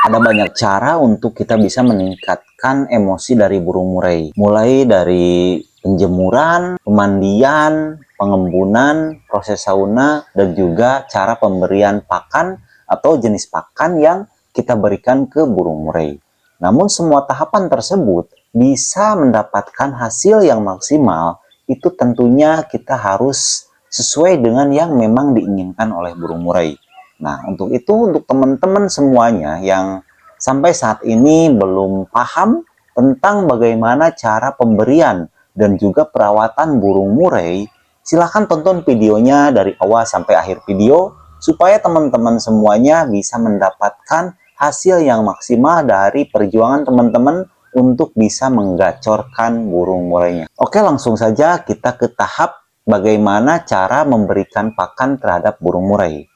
Ada banyak cara untuk kita bisa meningkatkan emosi dari burung murai. Mulai dari penjemuran, pemandian, pengembunan, proses sauna, dan juga cara pemberian pakan atau jenis pakan yang kita berikan ke burung murai. Namun semua tahapan tersebut bisa mendapatkan hasil yang maksimal, itu tentunya kita harus sesuai dengan yang memang diinginkan oleh burung murai. Nah, untuk itu, untuk teman-teman semuanya yang sampai saat ini belum paham tentang bagaimana cara pemberian dan juga perawatan burung murai, silahkan tonton videonya dari awal sampai akhir video, supaya teman-teman semuanya bisa mendapatkan hasil yang maksimal dari perjuangan teman-teman untuk bisa menggacorkan burung murainya. Oke, langsung saja kita ke tahap bagaimana cara memberikan pakan terhadap burung murai.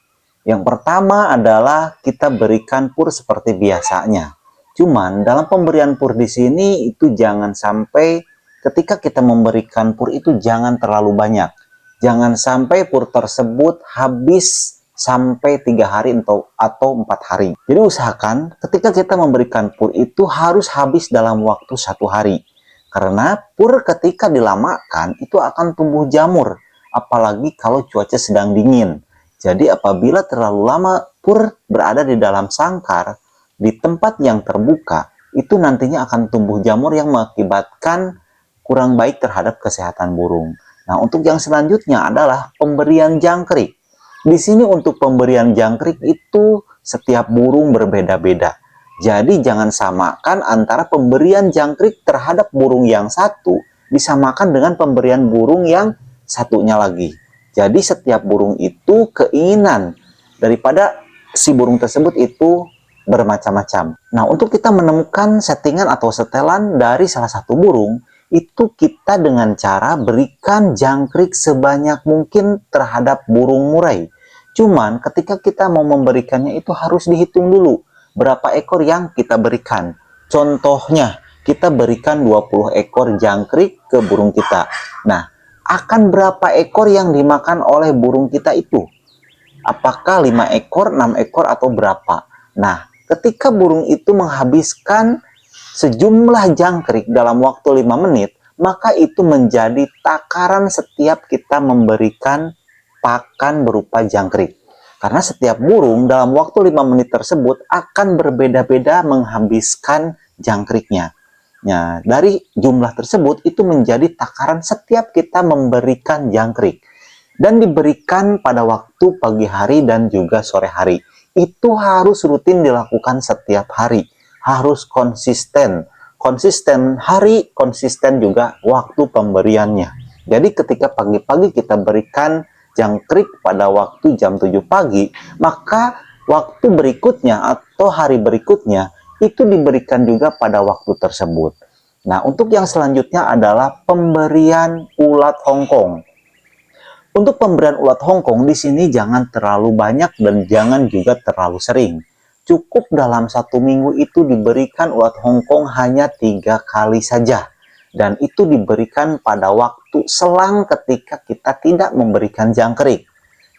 Yang pertama adalah kita berikan pur seperti biasanya. Cuman dalam pemberian pur di sini itu jangan sampai ketika kita memberikan pur itu jangan terlalu banyak. Jangan sampai pur tersebut habis sampai 3 hari atau 4 hari. Jadi usahakan ketika kita memberikan pur itu harus habis dalam waktu 1 hari. Karena pur ketika dilamakan itu akan tumbuh jamur. Apalagi kalau cuaca sedang dingin. Jadi apabila terlalu lama pur berada di dalam sangkar, di tempat yang terbuka, itu nantinya akan tumbuh jamur yang mengakibatkan kurang baik terhadap kesehatan burung. Nah, untuk yang selanjutnya adalah pemberian jangkrik. Di sini untuk pemberian jangkrik itu setiap burung berbeda-beda. Jadi jangan samakan antara pemberian jangkrik terhadap burung yang satu disamakan dengan pemberian burung yang satunya lagi. Jadi setiap burung itu keinginan daripada si burung tersebut itu bermacam-macam. Nah, untuk kita menemukan settingan atau setelan dari salah satu burung, itu kita dengan cara berikan jangkrik sebanyak mungkin terhadap burung murai. Cuman ketika kita mau memberikannya itu harus dihitung dulu berapa ekor yang kita berikan. Contohnya, kita berikan 20 ekor jangkrik ke burung kita. Nah, akan berapa ekor yang dimakan oleh burung kita itu? Apakah 5 ekor, 6 ekor, atau berapa? Nah, ketika burung itu menghabiskan sejumlah jangkrik dalam waktu 5 menit, maka itu menjadi takaran setiap kita memberikan pakan berupa jangkrik. Karena setiap burung dalam waktu 5 menit tersebut akan berbeda-beda menghabiskan jangkriknya. Nah, dari jumlah tersebut itu menjadi takaran setiap kita memberikan jangkrik. Dan diberikan pada waktu pagi hari dan juga sore hari. Itu harus rutin dilakukan setiap hari. Harus konsisten. Konsisten hari, konsisten juga waktu pemberiannya. Jadi ketika pagi-pagi kita berikan jangkrik pada waktu jam 7 pagi, maka waktu berikutnya atau hari berikutnya itu diberikan juga pada waktu tersebut. Nah, untuk yang selanjutnya adalah pemberian ulat Hongkong. Untuk pemberian ulat Hongkong di sini jangan terlalu banyak dan jangan juga terlalu sering. Cukup dalam 1 minggu itu diberikan ulat Hongkong hanya 3 kali saja. Dan itu diberikan pada waktu selang ketika kita tidak memberikan jangkrik.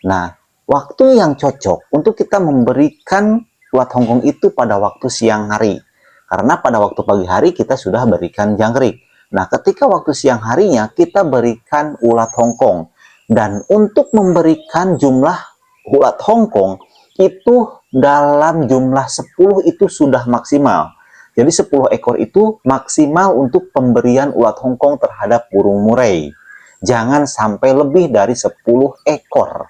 Nah, waktu yang cocok untuk kita memberikan ulat Hongkong itu pada waktu siang hari. Karena pada waktu pagi hari kita sudah berikan jangkrik. Nah, ketika waktu siang harinya kita berikan ulat Hongkong. Dan untuk memberikan jumlah ulat Hongkong itu dalam jumlah 10 itu sudah maksimal. Jadi 10 ekor itu maksimal untuk pemberian ulat Hongkong terhadap burung murai. Jangan sampai lebih dari 10 ekor.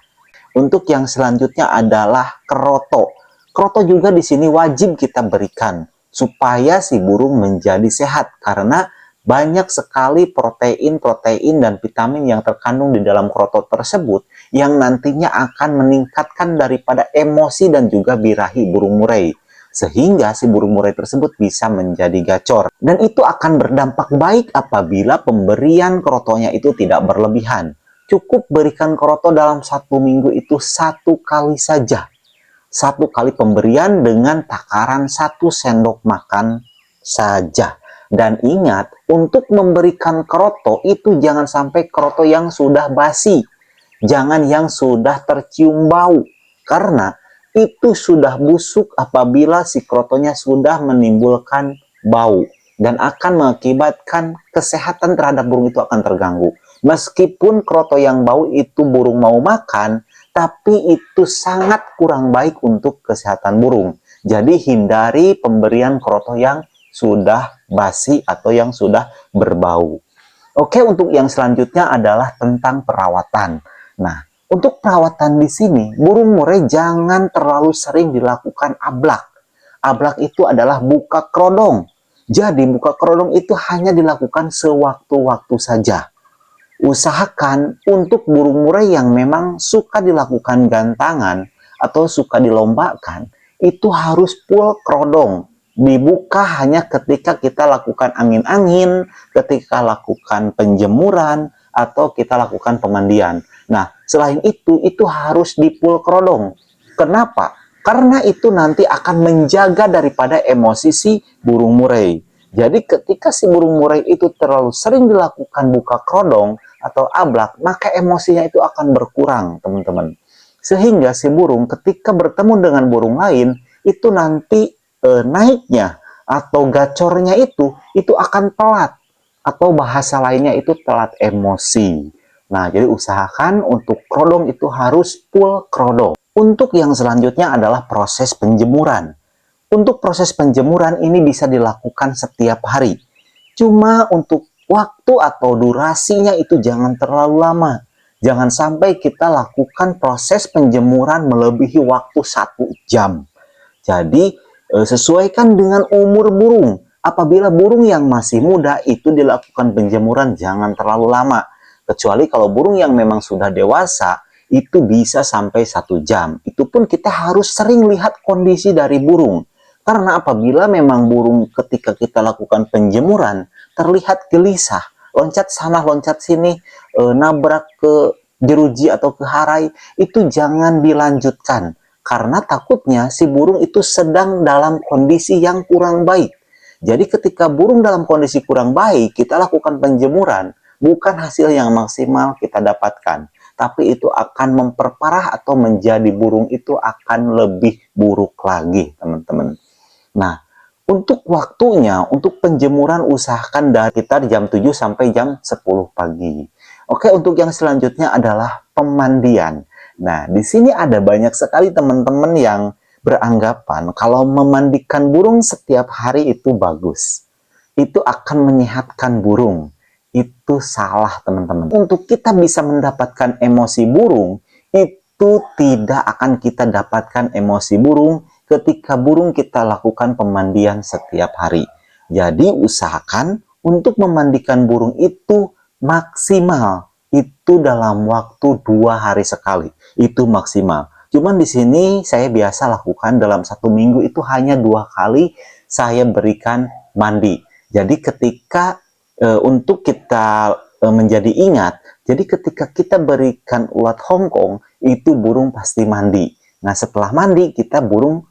Untuk yang selanjutnya adalah keroto. Keroto juga di sini wajib kita berikan supaya si burung menjadi sehat karena banyak sekali protein dan vitamin yang terkandung di dalam keroto tersebut yang nantinya akan meningkatkan daripada emosi dan juga birahi burung murai. Sehingga si burung murai tersebut bisa menjadi gacor. Dan itu akan berdampak baik apabila pemberian kerotonya itu tidak berlebihan. Cukup berikan keroto dalam 1 minggu itu 1 kali saja. 1 kali pemberian dengan takaran 1 sendok makan saja. Dan ingat, untuk memberikan keroto itu jangan sampai keroto yang sudah basi. Jangan yang sudah tercium bau. Karena itu sudah busuk apabila si krotonya sudah menimbulkan bau dan akan mengakibatkan kesehatan terhadap burung itu akan terganggu. Meskipun kroto yang bau itu burung mau makan, tapi itu sangat kurang baik untuk kesehatan burung. Jadi hindari pemberian kroto yang sudah basi atau yang sudah berbau. Oke, untuk yang selanjutnya adalah tentang perawatan. Nah, untuk perawatan di sini, burung murai jangan terlalu sering dilakukan ablak. Ablak itu adalah buka kerodong. Jadi, buka kerodong itu hanya dilakukan sewaktu-waktu saja. Usahakan untuk burung murai yang memang suka dilakukan gantangan atau suka dilombakan, itu harus full kerodong. Dibuka hanya ketika kita lakukan angin-angin, ketika lakukan penjemuran, atau kita lakukan pemandian. Nah, selain itu harus di full kerodong. Kenapa? Karena itu nanti akan menjaga daripada emosi si burung murai. Jadi ketika si burung murai itu terlalu sering dilakukan buka kerodong atau ablak, maka emosinya itu akan berkurang, teman-teman. Sehingga si burung ketika bertemu dengan burung lain, itu nanti naiknya atau gacornya itu akan telat, atau bahasa lainnya itu telat emosi. Nah, jadi usahakan untuk kerodong itu harus full kerodong. Untuk yang selanjutnya adalah proses penjemuran. Untuk proses penjemuran ini bisa dilakukan setiap hari. Cuma untuk waktu atau durasinya itu jangan terlalu lama. Jangan sampai kita lakukan proses penjemuran melebihi waktu 1 jam. Jadi, sesuaikan dengan umur burung. Apabila burung yang masih muda itu dilakukan penjemuran jangan terlalu lama. Kecuali kalau burung yang memang sudah dewasa, itu bisa sampai 1 jam. Itu pun kita harus sering lihat kondisi dari burung. Karena apabila memang burung ketika kita lakukan penjemuran, terlihat gelisah, loncat sana, loncat sini, nabrak ke jeruji atau ke harai, itu jangan dilanjutkan. Karena takutnya si burung itu sedang dalam kondisi yang kurang baik. Jadi ketika burung dalam kondisi kurang baik, kita lakukan penjemuran, bukan hasil yang maksimal kita dapatkan. Tapi itu akan memperparah atau menjadi burung itu akan lebih buruk lagi, teman-teman. Nah, untuk waktunya, untuk penjemuran usahakan dari sekitar jam 7 sampai jam 10 pagi. Oke, untuk yang selanjutnya adalah pemandian. Nah, di sini ada banyak sekali teman-teman yang beranggapan kalau memandikan burung setiap hari itu bagus. Itu akan menyehatkan burung. Itu salah, teman-teman. Untuk kita bisa mendapatkan emosi burung, itu tidak akan kita dapatkan emosi burung ketika burung kita lakukan pemandian setiap hari. Jadi, usahakan untuk memandikan burung itu maksimal. Itu dalam waktu 2 hari sekali. Itu maksimal. Cuman di sini saya biasa lakukan dalam 1 minggu itu hanya 2 kali saya berikan mandi. Jadi ketika untuk kita menjadi ingat, jadi ketika kita berikan ulat Hongkong, itu burung pasti mandi. Nah, setelah mandi kita burung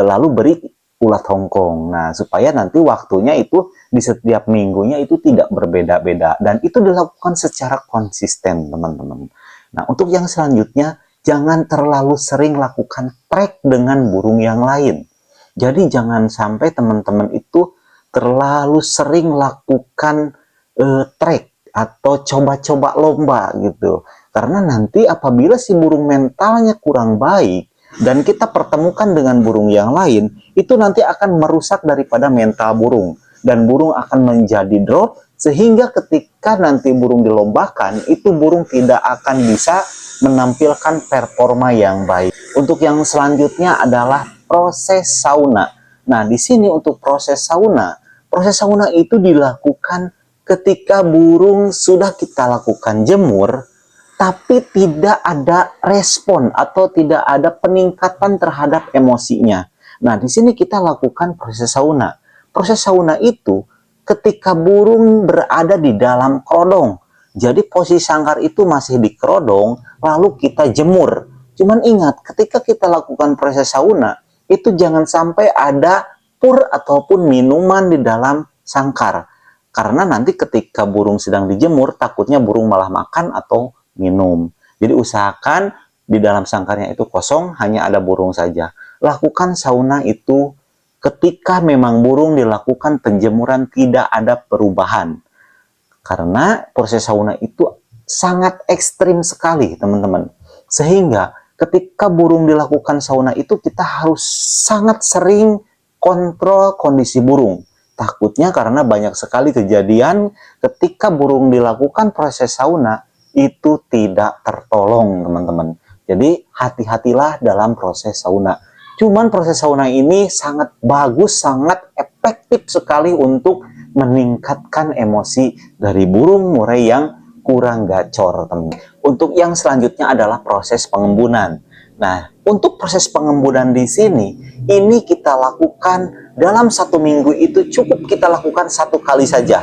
lalu beri ulat Hongkong. Nah, supaya nanti waktunya itu di setiap minggunya itu tidak berbeda-beda. Dan itu dilakukan secara konsisten, teman-teman. Nah, untuk yang selanjutnya, jangan terlalu sering lakukan trek dengan burung yang lain. Jadi, jangan sampai teman-teman itu terlalu sering lakukan trek atau coba-coba lomba gitu. Karena nanti apabila si burung mentalnya kurang baik, dan kita pertemukan dengan burung yang lain, itu nanti akan merusak daripada mental burung. Dan burung akan menjadi drop, sehingga ketika nanti burung dilombakan, itu burung tidak akan bisa menampilkan performa yang baik. Untuk yang selanjutnya adalah proses sauna. Nah, di sini untuk proses sauna itu dilakukan ketika burung sudah kita lakukan jemur, tapi tidak ada respon atau tidak ada peningkatan terhadap emosinya. Nah, di sini kita lakukan proses sauna. Proses sauna itu ketika burung berada di dalam kerodong. Jadi posisi sangkar itu masih di kerodong, lalu kita jemur. Cuman ingat, ketika kita lakukan proses sauna, itu jangan sampai ada pur ataupun minuman di dalam sangkar. Karena nanti ketika burung sedang dijemur, takutnya burung malah makan atau minum. Jadi usahakan di dalam sangkarnya itu kosong, hanya ada burung saja. Lakukan sauna itu ketika memang burung dilakukan penjemuran tidak ada perubahan. Karena proses sauna itu sangat ekstrim sekali, teman-teman. Sehingga ketika burung dilakukan sauna itu kita harus sangat sering kontrol kondisi burung. Takutnya karena banyak sekali kejadian ketika burung dilakukan proses sauna itu tidak tertolong, teman-teman. Jadi hati-hatilah dalam proses sauna. Cuman proses sauna ini sangat bagus, sangat efektif sekali untuk meningkatkan emosi dari burung murai yang kurang gacor, teman. Untuk yang selanjutnya adalah proses pengembunan. Nah, untuk proses pengembunan di sini, ini kita lakukan dalam 1 minggu itu cukup kita lakukan 1 kali saja.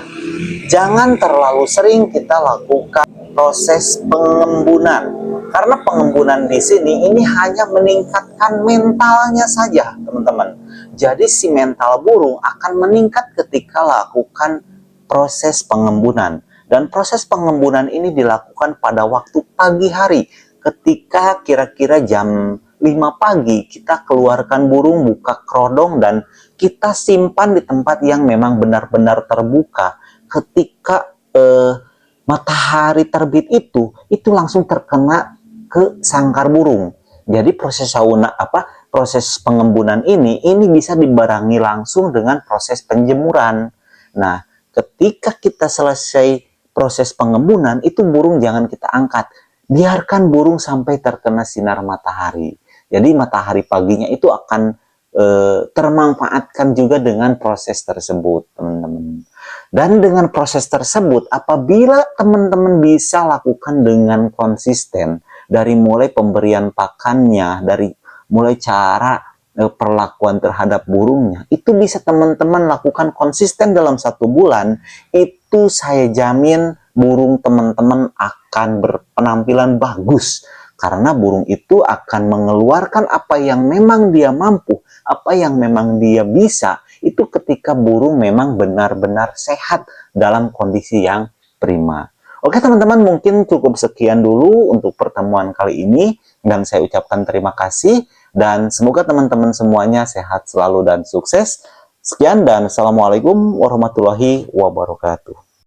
Jangan terlalu sering kita lakukan proses pengembunan, karena pengembunan di sini ini hanya meningkatkan mentalnya saja, teman-teman. Jadi si mental burung akan meningkat ketika lakukan proses pengembunan. Dan proses pengembunan ini dilakukan pada waktu pagi hari, ketika kira-kira jam 5 pagi kita keluarkan burung, buka kerodong, dan kita simpan di tempat yang memang benar-benar terbuka. Ketika matahari terbit itu langsung terkena ke sangkar burung. Jadi proses sauna proses pengembunan ini bisa dibarengi langsung dengan proses penjemuran. Nah, ketika kita selesai proses pengembunan itu burung jangan kita angkat. Biarkan burung sampai terkena sinar matahari. Jadi matahari paginya itu akan termanfaatkan juga dengan proses tersebut, teman-teman. Dan dengan proses tersebut, apabila teman-teman bisa lakukan dengan konsisten, dari mulai pemberian pakannya, dari mulai cara perlakuan terhadap burungnya, itu bisa teman-teman lakukan konsisten dalam 1 bulan, itu saya jamin burung teman-teman akan berpenampilan bagus. Karena burung itu akan mengeluarkan apa yang memang dia mampu, apa yang memang dia bisa, itu ketika burung memang benar-benar sehat dalam kondisi yang prima. Oke teman-teman, mungkin cukup sekian dulu untuk pertemuan kali ini, dan saya ucapkan terima kasih, dan semoga teman-teman semuanya sehat selalu dan sukses. Sekian dan Assalamualaikum warahmatullahi wabarakatuh.